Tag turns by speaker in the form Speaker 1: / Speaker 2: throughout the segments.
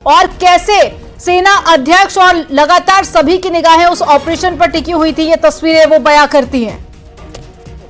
Speaker 1: और कैसे सेना अध्यक्ष और लगातार सभी की निगाहें उस ऑपरेशन पर टिकी हुई थी, ये तस्वीरें वो बयां करती हैं।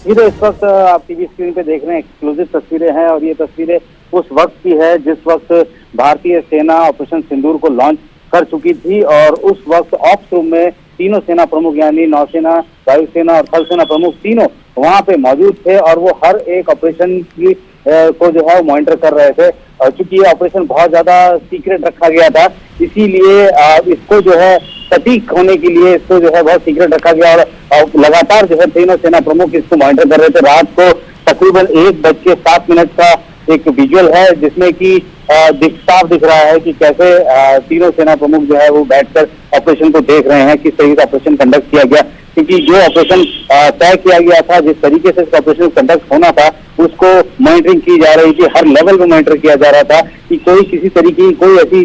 Speaker 2: ये तो इस वक्त आप टीवी स्क्रीन पे देख रहे हैं, एक्सक्लूसिव तस्वीरें हैं और ये तस्वीरें उस वक्त की है जिस वक्त भारतीय सेना ऑपरेशन सिंदूर को लॉन्च कर चुकी थी और उस वक्त ऑप्स रूम में तीनों सेना प्रमुख यानी नौसेना, वायुसेना और थल सेना प्रमुख तीनों वहां पे मौजूद थे और वो हर एक ऑपरेशन की को जो है मॉनिटर कर रहे थे। चूंकि ये ऑपरेशन बहुत ज्यादा सीक्रेट रखा गया था, इसीलिए इसको जो है सटीक होने के लिए इसको जो है बहुत सीक्रेट रखा गया और लगातार जो है तीनों सेना प्रमुख इसको मॉनिटर कर रहे थे। रात को तकरीबन 1:07 का एक विजुअल है जिसमें कि साफ दिख रहा है कि कैसे तीनों सेना प्रमुख जो है वो बैठकर ऑपरेशन को देख रहे हैं, किस तरीके का ऑपरेशन कंडक्ट किया गया। क्योंकि जो ऑपरेशन तय किया गया था, जिस तरीके से ऑपरेशन कंडक्ट होना था, उसको मॉनिटरिंग की जा रही थी, हर लेवल पे मॉनिटर किया जा रहा था कि कोई किसी तरीके की कोई ऐसी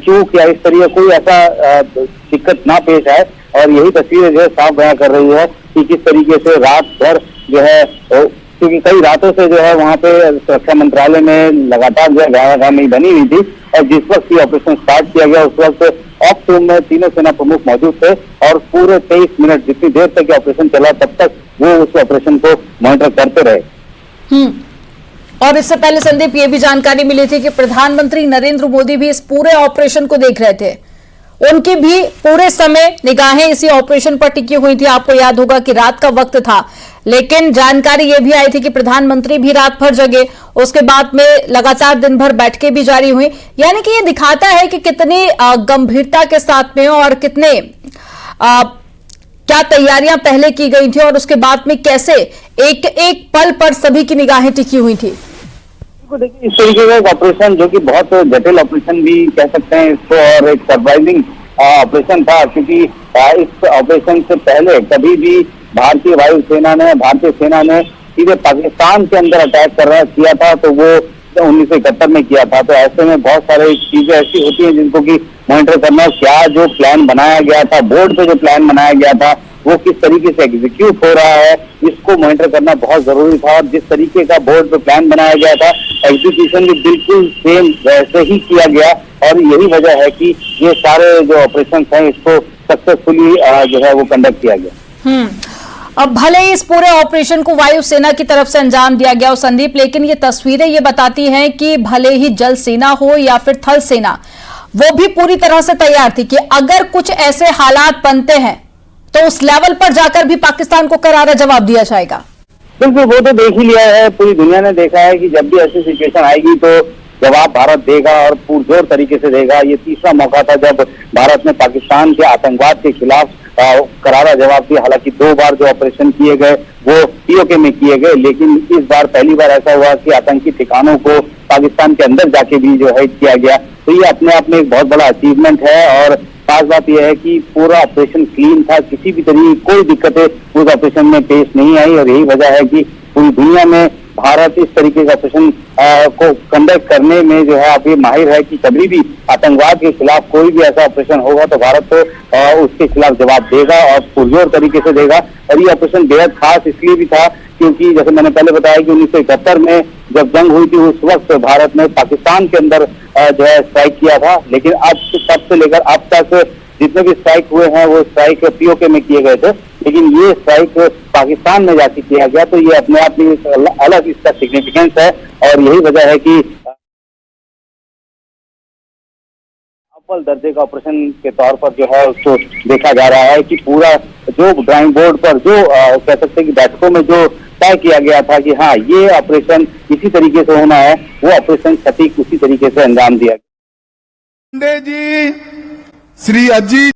Speaker 2: चूक या इस तरीके कोई ऐसा दिक्कत ना पेश आए। और यही तस्वीरें जो है साफ बयां कर रही है कि किस तरीके से रात भर जो है, क्योंकि कई रातों से जो है वहाँ पे सुरक्षा मंत्रालय में लगातार जो है घेराबंदी बनी हुई थी और जिस वक्त ये ऑपरेशन स्टार्ट किया गया उस वक्त ऑप्स रूम में तीनों सेना प्रमुख मौजूद थे और पूरे 23 मिनट जितनी देर तक ये ऑपरेशन चला तब तक वो उस ऑपरेशन को मॉनिटर करते रहे।
Speaker 1: और इससे पहले संदीप ये भी जानकारी मिली थी कि प्रधानमंत्री नरेंद्र मोदी भी इस पूरे ऑपरेशन को देख रहे थे, उनकी भी पूरे समय निगाहें इसी ऑपरेशन पर टिकी हुई थी। आपको याद होगा कि रात का वक्त था, लेकिन जानकारी यह भी आई थी कि प्रधानमंत्री भी रात भर जगे, उसके बाद में लगातार दिन भर बैठकें भी जारी हुई। यानी कि ये दिखाता है कि कितनी गंभीरता के साथ में और कितने क्या तैयारियां पहले की गई थी और उसके बाद में कैसे एक एक पल पर सभी की निगाहें टिकी हुई थी।
Speaker 2: देखिए, इस तरीके का एक ऑपरेशन जो कि बहुत जटिल ऑपरेशन भी कह सकते हैं इसको और एक सरप्राइजिंग ऑपरेशन था, क्योंकि इस ऑपरेशन से पहले कभी भी भारतीय वायुसेना ने, भारतीय सेना ने सीधे पाकिस्तान के अंदर अटैक किया था तो वो 1971 में किया था। तो ऐसे में बहुत सारे चीजें ऐसी होती हैं जिनको कि मॉनिटर करना, क्या जो प्लान बनाया गया था, बोर्ड पे जो प्लान बनाया गया था वो किस तरीके से एग्जीक्यूट हो रहा है, इसको मॉनिटर करना बहुत जरूरी था। और जिस तरीके का बोर्ड पे प्लान बनाया गया था, एग्जीक्यूशन भी बिल्कुल सेम वैसे ही किया गया और यही वजह है कि ये सारे जो ऑपरेशन हैं इसको सक्सेसफुली जो है वो कंडक्ट किया गया।
Speaker 1: अब भले ही इस पूरे ऑपरेशन को वायुसेना की तरफ से अंजाम दिया गया हो संदीप, लेकिन ये तस्वीरें ये बताती हैं कि भले ही जल सेना हो या फिर थल सेना, वो भी पूरी तरह से तैयार थी कि अगर कुछ ऐसे हालात बनते हैं तो उस लेवल पर जाकर भी पाकिस्तान को करारा जवाब दिया जाएगा।
Speaker 2: बिल्कुल, वो तो देख ही लिया है, पूरी दुनिया ने देखा है कि जब भी ऐसी सिचुएशन आएगी तो जवाब भारत देगा और पुरजोर तरीके से देगा। ये तीसरा मौका था जब भारत ने पाकिस्तान के आतंकवाद के खिलाफ करारा जवाब दिया। हालांकि 2 बार जो ऑपरेशन किए गए वो पीओके में किए गए, लेकिन इस बार पहली बार ऐसा हुआ कि आतंकी ठिकानों को पाकिस्तान के अंदर जाके भी जो है किया गया। तो ये अपने आप में एक बहुत बड़ा अचीवमेंट है और खास बात यह है कि पूरा ऑपरेशन क्लीन था, किसी भी तरीके कोई दिक्कतें उस ऑपरेशन में पेश नहीं आई और यही वजह है कि पूरी दुनिया में भारत इस तरीके का ऑपरेशन को कंडक्ट करने में जो है अब ये माहिर है कि कभी भी आतंकवाद के खिलाफ कोई भी ऐसा ऑपरेशन होगा तो भारत तो उसके खिलाफ जवाब देगा और पुरजोर तरीके से देगा। और ये ऑपरेशन बेहद खास इसलिए भी था क्योंकि जैसे मैंने पहले बताया कि 1971 में जब जंग हुई थी उस वक्त भारत ने पाकिस्तान के अंदर जो है स्ट्राइक किया था, लेकिन अब तब से लेकर अब तक जितने भी स्ट्राइक हुए हैं वो स्ट्राइक पीओके में किए गए थे, लेकिन ये स्ट्राइक पाकिस्तान में जाके किया गया। तो ये अपने आप में अलग इसका सिग्निफिकेंस है और यही वजह है कि अव्वल दर्जे का ऑपरेशन के तौर पर जो है उसको देखा जा रहा है कि पूरा जो ड्राइंग बोर्ड पर जो कह सकते हैं कि बैठकों में जो तय किया गया था कि हाँ ये ऑपरेशन इसी तरीके से होना है, वो ऑपरेशन सटीक उसी तरीके से अंजाम दिया गया।
Speaker 3: जी श्री अजीत